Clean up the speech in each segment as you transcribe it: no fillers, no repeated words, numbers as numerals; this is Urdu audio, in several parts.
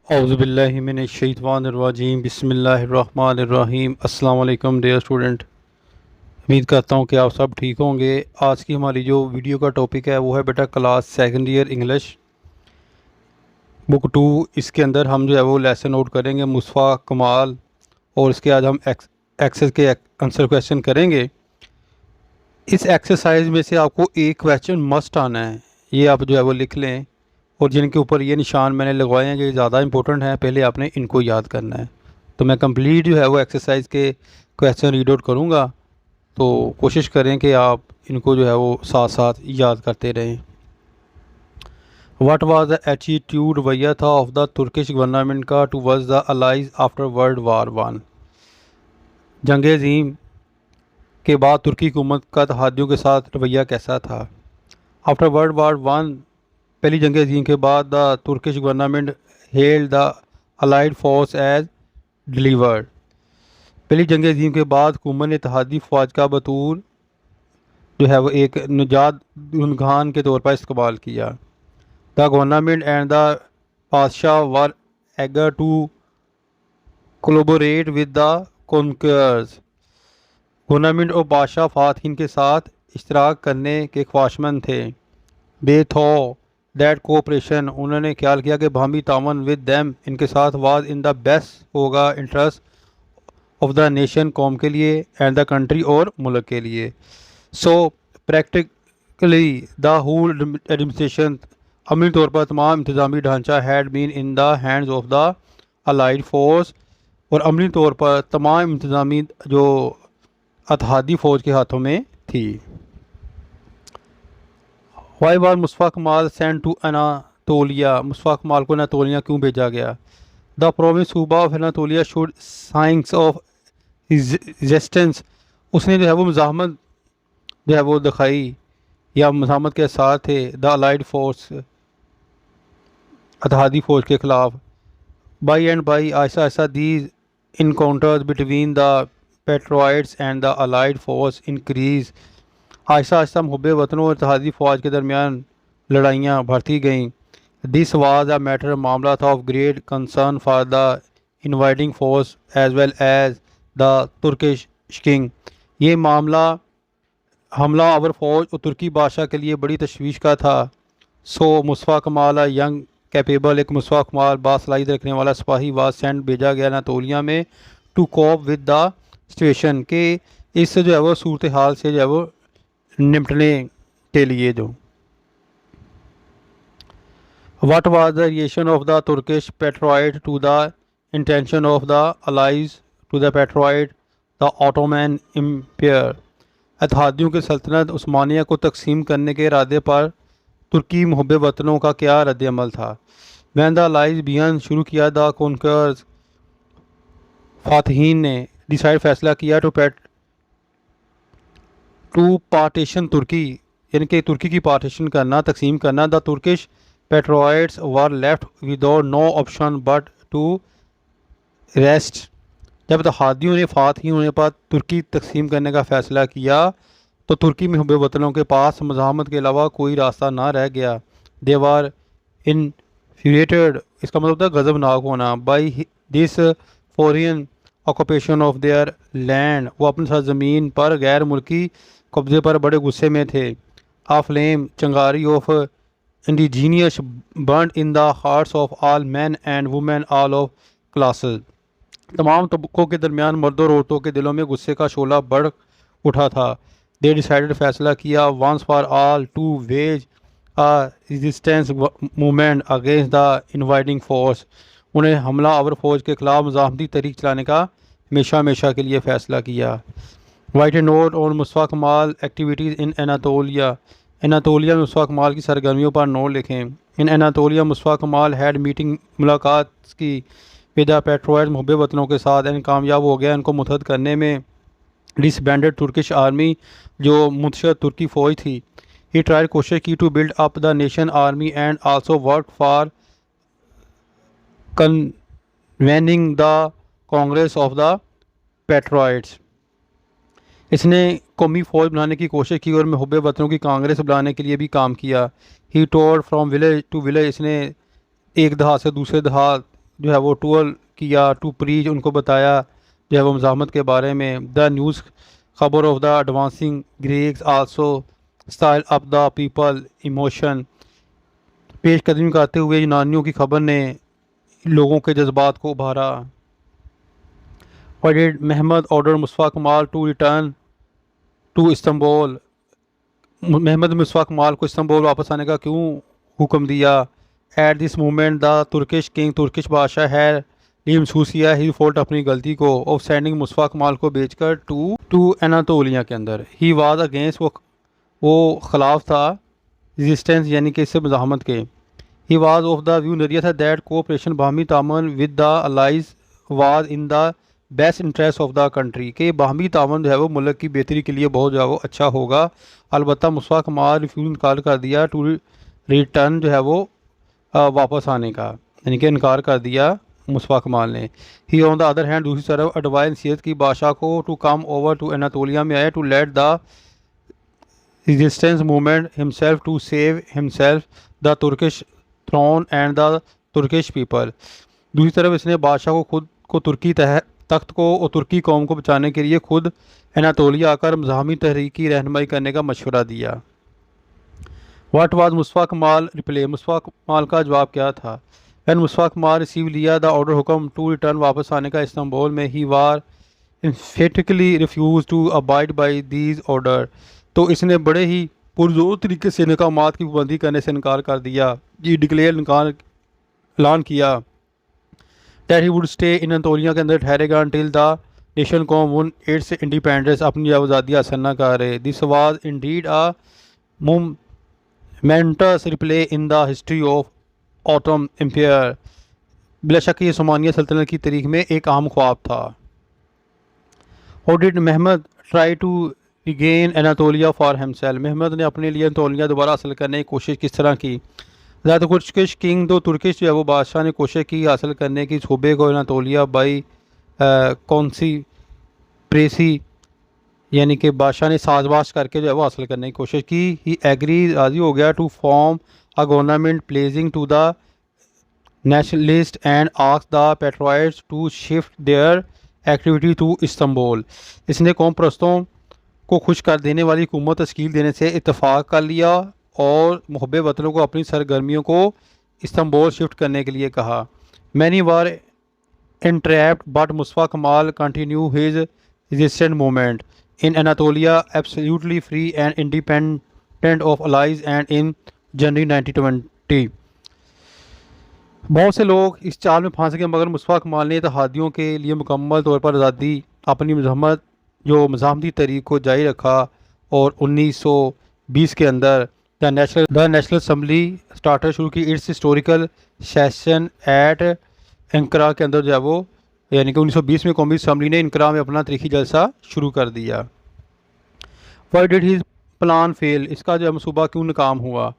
اعوذ باللہ من الشیطان الرجیم بسم اللہ الرحمن الرحیم۔ السلام علیکم ڈیئر اسٹوڈنٹ، امید کرتا ہوں کہ آپ سب ٹھیک ہوں گے۔ آج کی ہماری جو ویڈیو کا ٹاپک ہے وہ ہے بیٹا class second year English book 2۔ اس کے اندر ہم جو ہے وہ لیسن نوٹ کریں گے مصطفیٰ کمال، اور اس کے آج ہم ایکسرسائز کے آنسر کویشچن کریں گے۔ اس ایکسرسائز میں سے آپ کو ایک کویشچن مسٹ آنا ہے، یہ آپ جو ہے وہ لکھ لیں، اور جن کے اوپر یہ نشان میں نے لگوائے ہیں یہ زیادہ امپورٹنٹ ہیں، پہلے آپ نے ان کو یاد کرنا ہے۔ تو میں کمپلیٹ جو ہے وہ ایکسرسائز کے کویشچن ریڈ آؤٹ کروں گا، تو کوشش کریں کہ آپ ان کو جو ہے وہ ساتھ ساتھ یاد کرتے رہیں۔ واٹ واز دا ایٹیٹیوڈ رویہ تھا آف دا ترکش گورنمنٹ کا towards the allies after world war 1؟ جنگ عظیم کے بعد ترکی حکومت کا اتحادیوں کے ساتھ رویہ کیسا تھا؟ آفٹر ورلڈ وار 1، پہلی جنگ عظیم کے بعد، دا ترکش گورنمنٹ ہیلڈ دا الائیڈ فورس ایز ڈیلیورڈ۔ پہلی جنگ عظیم کے بعد حکومت نے اتحادی فوج کا بطور جو ہے وہ ایک نجات دہندگان کے طور پر استقبال کیا۔ دا گورنمنٹ اینڈ دا بادشاہ were eager to collaborate with the conquerors. Government اور بادشاہ فاتحین کے ساتھ اشتراک کرنے کے خواہشمند تھے۔ دے تھو دیٹ کوپریشن، انہوں نے خیال کیا کہ باہمی تعاون ود دیم، ان کے ساتھ، واز ان دا بیسٹ، ہوگا انٹرسٹ آف دا نیشن، قوم کے لیے، اینڈ دا کنٹری، اور ملک کے لیے۔ So practically the whole administration, عملی طور پر تمام انتظامی ڈھانچہ، had been in the hands of the allied force, اور عملی طور پر تمام انتظامی جو اتحادی فوج کے ہاتھوں میں تھی۔ Why was Mustafa Kemal sent to Anatolia, Mustafa Kemal کو اناتولیا کیوں بھیجا گیا؟ دا پروونس صوبہ of Anatolia showed signs of resistance, اس نے جو ہے وہ مزاحمت جو ہے وہ دکھائی یا مزاحمت کے ساتھ تھے، دا الائیڈ فورس، اتحادی فوج کے خلاف۔ بائی اینڈ بائی، آہستہ آہستہ، these encounters between the patriots and the allied force increase, آہستہ آہستہ محب وطنوں اور اتحادی فوج کے درمیان لڑائیاں بڑھتی گئیں۔ دس واز اے میٹر، معاملہ تھا، of great concern for the invading force as well as the Turkish king, یہ معاملہ حملہ آور فوج اور ترکی بادشاہ کے لیے بڑی تشویش کا تھا۔ سو مصطفیٰ کمال ینگ کیپیبل، ایک مصطفیٰ کمال باصلاحیت رکھنے والا سپاہی، واز سینڈ، بھیجا گیا اناتولیا میں، to cope with the situation, کہ اس سے جو ہے وہ صورتحال سے جو ہے وہ نمٹنے کے لیے۔ جو what was the reaction of the Turkish patriot to the intention of the allies to the patriot the Ottoman Empire, اتحادیوں کی سلطنت عثمانیہ کو تقسیم کرنے کے ارادے پر ترکی محب وطنوں کا کیا رد عمل تھا؟ وین دا الائیز بیان، شروع کیا، دا کونکررز، فاتحین نے، ڈیسائیڈ، فیصلہ کیا، ٹو پارٹیشن ترکی، یعنی کہ ترکی کی پارٹیشن کرنا، تقسیم کرنا، the Turkish patriots were left without no option but to rest, جب اتحادیوں نے فاتحین ہونے پر ترکی تقسیم کرنے کا فیصلہ کیا تو ترکی محب وطنوں کے پاس مزاحمت کے علاوہ کوئی راستہ نہ رہ گیا۔ دے وار انفیوریٹڈ، اس کا مطلب تھا غضبناک ہونا، by this foreign occupation of their land, وہ اپنے سرزمین پر غیر ملکی قبضے پر بڑے غصے میں تھے۔ آ فلیم، چنگاری، of indigenous burnt in the hearts of all men and women all of classes, تمام طبقوں کے درمیان مرد اور عورتوں کے دلوں میں غصے کا شعلہ بڑھ اٹھا تھا۔ دے ڈیسائیڈڈ، فیصلہ کیا، once for all, to wage resistance movement against the invading force, انہیں حملہ آور فوج کے خلاف مزاحمتی تحریک چلانے کا ہمیشہ ہمیشہ کے لیے فیصلہ کیا۔ Write a note on Mustafa Kemal activities in Anatolia, Anatolia میں مصطفیٰ کمال کی سرگرمیوں پر نوٹ لکھیں۔ ان اناتولیا مصطفیٰ کمال ہیڈ میٹنگ، ملاقات کی، پیدا پیٹرائٹ، محب وطنوں کے ساتھ، ان کامیاب ہو گیا ان کو متحد کرنے میں، ڈس بینڈڈ ترکش آرمی، جو منتشر ترکی فوج تھی۔ ہی ٹرائیڈ، کوشش کی، to build up the nation army and also work for convening the congress of the patriots, اس نے قومی فوج بنانے کی کوشش کی اور محب وطنوں کی کانگریس بلانے کے لیے بھی کام کیا۔ He tour from village to village, اس نے ایک دہات سے دوسرے دہات جو ہے وہ ٹول کیا ٹو پریچ، ان کو بتایا جو ہے وہ مزاحمت کے بارے میں. دا نیوز خبر of the advancing Greeks also style up the people emotion, پیش قدمی کرتے ہوئے یونانیوں کی خبر نے لوگوں کے جذبات کو ابھارا. Why did Muhammad order Mustafa Kemal to return to Istanbul? Muhammad Mustafa Kemal کو استنبول واپس آنے کا کیوں حکم دیا؟ At this moment the Turkish king, Turkish بادشاہ ہے یہ محسوس کیا ہی فولٹ اپنی غلطی کو آف سینڈنگ مصطفیٰ کمال کو بھیج کر ٹو اناطولیہ کے اندر. ہی واز اگینسٹ، وہ خلاف تھا ریزسٹنس یعنی کہ اس سے مزاحمت کے. He was of the view نظریہ تھا دیٹ کوآپریشن باہمی تعاون with the allies was in the best interest of the country, کہ باہمی تعاون جو ہے وہ ملک کی بہتری کے لیے بہت جو ہے وہ اچھا ہوگا. البتہ مصطفیٰ کمال ریفیوز انکار کر دیا ٹو ریٹرن جو ہے وہ واپس آنے کا، یعنی کہ انکار کر دیا مصطفیٰ کمال نے. ہی آن دا ادر ہینڈ، دوسری طرف ایڈوائز نصیحت کی بادشاہ کو ٹو کم اوور ٹو اناطولیہ میں آئے to let the resistance movement himself to save himself the Turkish throne and the Turkish people. دوسری طرف اس نے بادشاہ کو خود کو ترکی تخت کو اور ترکی قوم کو بچانے کے لیے خود اناطولیہ آ کر مزاحمی تحریک کی رہنمائی کرنے کا مشورہ دیا. What was Mustafa Kemal reply? Mustafa Kemal کا جواب کیا تھا؟ وین مصطفیٰ کمال ریسیو لیا دا آرڈر، حکم ٹو ریٹرن واپس آنے کا استنبول میں، ہی وار emphatically refused to abide by these order، تو اس نے بڑے ہی پرزور طریقے سے احکامات کی پابندی کرنے سے انکار کر دیا. یہ ڈکلیئر اعلان کیا that he would stay in انطولیہ کے اندر ٹھہرے گا until the nation قوم won its independence، اپنی آزادی حاصل نہ کرے. This was indeed a momentous replay in the history of Ottoman Empire، بلا شک یہ عثمانیہ سلطنت کی تاریخ میں ایک اہم خواب تھا. How did Muhammad try to regain Anatolia for himself؟ محمد نے اپنے لیے انطولیہ دوبارہ حاصل کرنے کی کوشش کس طرح کی؟ دا ترکش کنگ، دو ترکش جو ہے وہ بادشاہ نے کوشش کی حاصل کرنے کی صوبے کو اناطولیہ بائی کونسی پریسی، یعنی کہ بادشاہ نے ساز باز کر کے جو ہے وہ حاصل کرنے کی کوشش کی. ہی ایگری، راضی ہو گیا to form a government pleasing to the nationalist and ask the patriots to shift their activity to Istanbul. اس نے قوم پرستوں کو خوش کر دینے والی حکومت تشکیل دینے سے اتفاق کر لیا اور محب وطنوں کو اپنی سرگرمیوں کو استنبول شفٹ کرنے کے لیے کہا. Many were entrapped but Mustafa Kemal continue his resistance movement in Anatolia absolutely free and independent of allies and in January 1920. بہت سے لوگ اس چال میں پھنس گئے مگر مصطفیٰ کمال نے اتحادیوں کے لیے مکمل طور پر آزادی اپنی مزاحمتی تحریک کو جاری رکھا اور 1920 کے اندر دا نیشنل اسمبلی اسٹارٹر شروع کی its historical session at Ankara کے اندر جو ہے وہ، یعنی کہ 1920 میں قومی اسمبلی نے انقرہ میں اپنا تاریخی جلسہ شروع کر دیا. Why did his plan fail? اس کا جو ہے منصوبہ کیوں ناکام ہوا؟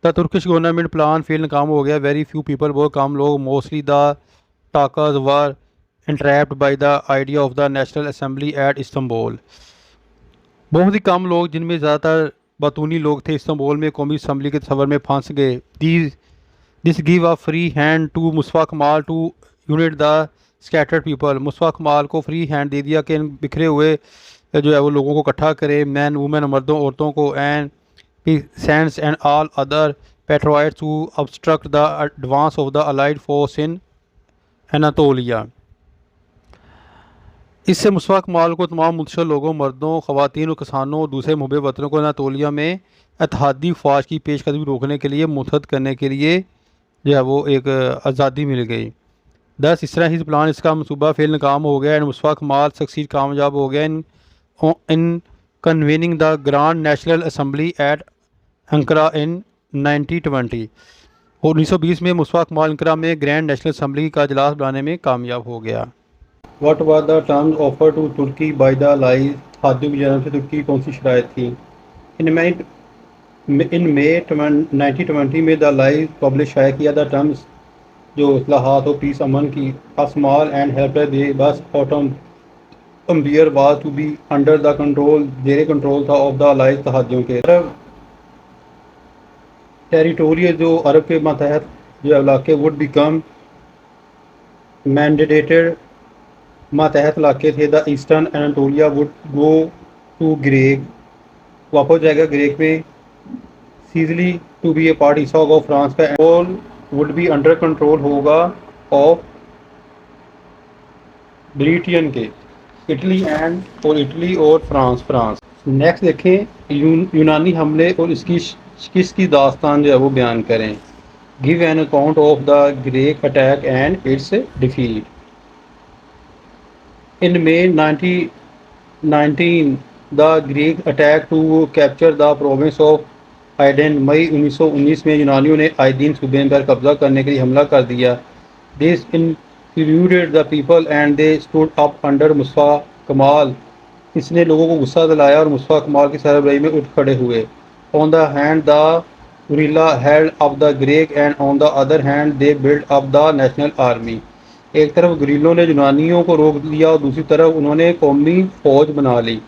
The Turkish government plan fail, ناکام ہو گیا. ویری فیو پیپل، بہت کم لوگ، mostly the talkers were intrepid by the idea of the national assembly at Istanbul. بہت ہی کم لوگ جن میں زیادہ تر بطونی لوگ تھے استنبول میں قومی اسمبلی کے تصور میں پھنس گئے. This gave a free hand to Mustafa Kemal to unite the scattered people. Mustafa Kemal کو فری ہینڈ دے دیا کہ ان بکھرے ہوئے جو ہے وہ لوگوں کو اکٹھا کرے، مین وومن، مردوں عورتوں کو، and peasants and all other patriots to obstruct the advance of the allied force in Anatolia. اس سے مصطفیٰ کمال کو تمام منتشر لوگوں، مردوں، خواتین اور کسانوں اور دوسرے محب وطنوں کو اناطولیہ میں اتحادی فوج کی پیش قدمی روکنے کے لیے متحد کرنے کے لیے جو ہے وہ ایک آزادی مل گئی. اس طرح ہی پلان، اس کا منصوبہ فیل ناکام ہو گیا. مصطفیٰ کمال سکسیڈ، کامیاب ہو گیا ان convening the Grand National Assembly at Ankara in 1920. اور 1920 میں مصطفیٰ کمال انقرہ میں گرینڈ نیشنل اسمبلی کا اجلاس بلانے میں کامیاب ہو گیا. What were the terms offered to Turkey by the allies؟ اتحادیوں کی جانب سے ترکی کون سی شرائط تھی؟ In May 1920 میں the allies پبلش شائع کیا the terms، جو اصلاحات و پیس امن کی. A small and helpless they bus Ottoman Empire was to be under the control، زیر کنٹرول تھا of the allies، اتحادیوں کے. ٹیریٹوری جو عرب کے ماتحت جو علاقے would become mandated ماتحت علاقے تھے. The eastern Anatolia would go to Greek, واپس جائے گا گریک میں. Cilicia to be a part حصہ ہوگا فرانس کا. all would be under control ہوگا آف بریٹین کے, اٹلی اور فرانس. نیکسٹ دیکھیں یونانی حملے اور اس کی شکست کی داستان جو ہے وہ بیان کریں. Give an account of the Greek attack and its defeat. In May 1919, the Greek attack to capture the province of Aydin. مئی 1919 میں یونانیوں نے آئدین صوبے پر قبضہ کرنے کے لیے حملہ کر دیا. This infuriated the people and they stood up under مصطفیٰ کمال. اس نے لوگوں کو غصہ دلایا اور مصطفیٰ کمال کی سربراہی میں اٹھ کھڑے ہوئے. On the hand the guerrilla held up the Greek and on the other hand they built up the national army. ایک طرف گریلوں نے یونانیوں کو روک دیا اور دوسری طرف انہوں نے قومی فوج بنا لی.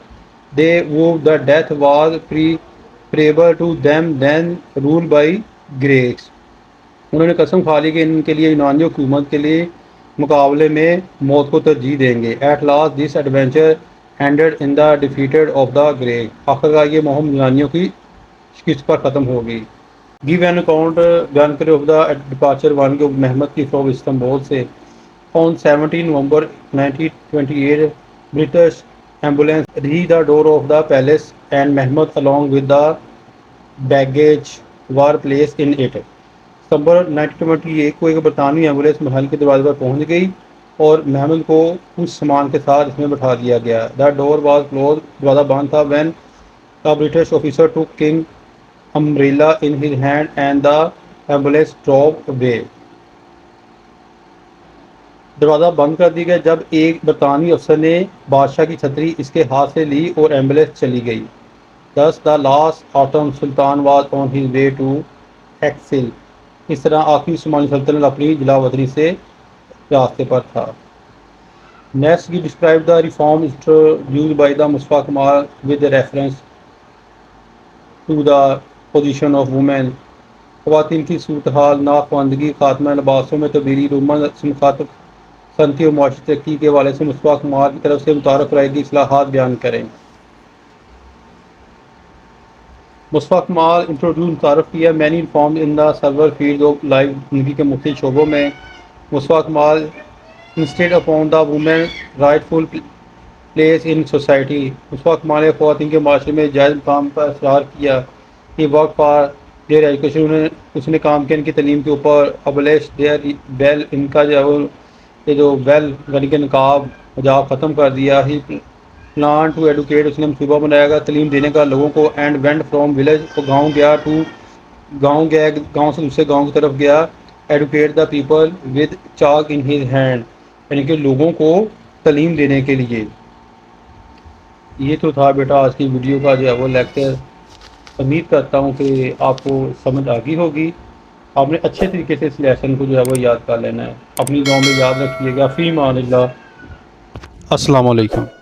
دے وہ the death was preferable to them than rule by Greeks. انہوں نے قسم کھا لی کہ ان کے لیے یونانی حکومت کے لیے مقابلے میں موت کو ترجیح دیں گے. At last this adventure ended in the defeated of the Greek. آخرکار یہ مہم یونانیوں کی شکست پر ختم ہوگی. گیو این اکاؤنٹ بیان کرے آف دا ڈپارچر وان کے محمد کی فرام استنبول سے. On 17 November 1928, British ambulance reached the door of the palace and Mehmed along with the baggage were placed in it. ستمبر 1928 کو ایک برطانوی ایمبولینس محل کے دروازے پر پہنچ گئی اور محمد کو کچھ سامان کے ساتھ اس میں بٹھا دیا گیا. The door was closed. دروازہ بند تھا. When the British officer took King umbrella in his hand and the ambulance drove away. دروازہ بند کر دی گیا جب ایک برطانوی افسر نے بادشاہ کی چھتری اس کے ہاتھ سے لی اور ایمبولینس چلی گئی. Thus the last autumn sultan was on his way to exile. اس طرح آخری عثمانی سلطنت اپنی جلاوطنی سے راستے پر تھا. Next we describe the reform introduced by the Mustafa Kamal with reference to the position of women. خواتین کی صورتحال, ناخواندگی, خاتمہ لباسوں میں تبدیلی, رومن مخاطب صنعتی اور معاشی ترقی کے حوالے سے مصطفیٰ کمال کی طرف سے متعارف کرائی گئی اصلاحات بیان کریں. مصطفیٰ کمال انٹروڈیوس متعارف کیا. Many reforms in the several field of life. زندگی کے مختلف شعبوں میں Mustafa Kemal insisted upon the woman right full place in society. Mustafa Kemal نے خواتین کے معاشرے میں جائز مقام پر اصرار کیا. یہ ورک فار دیئر ایجوکیشن. اس نے کام کیا ان کی تعلیم کے اوپر. ابلیش دیئر بیل. ان کا جو ویل یعنی کہ نقاب حجاب ختم کر دیا. ہی پلان ٹو ایڈوکیٹ. اس نے منصوبہ بنایا گا تعلیم دینے کا لوگوں کو. And went from village. تو گاؤں گیا گاؤں سے دوسرے گاؤں کی طرف گیا. Advocate the people with chalk in his hand. یعنی کہ لوگوں کو تعلیم دینے کے لیے. یہ تو تھا بیٹا آج کی ویڈیو کا جو ہے وہ لیکچر. امید کرتا ہوں کہ آپ کو سمجھ آ گئی ہوگی. آپ نے اچھے طریقے سے اس لیسن کو جو ہے وہ یاد کر لینا ہے. اپنی دعاؤں میں یاد رکھیے گا. فی امان اللہ. السلام علیکم.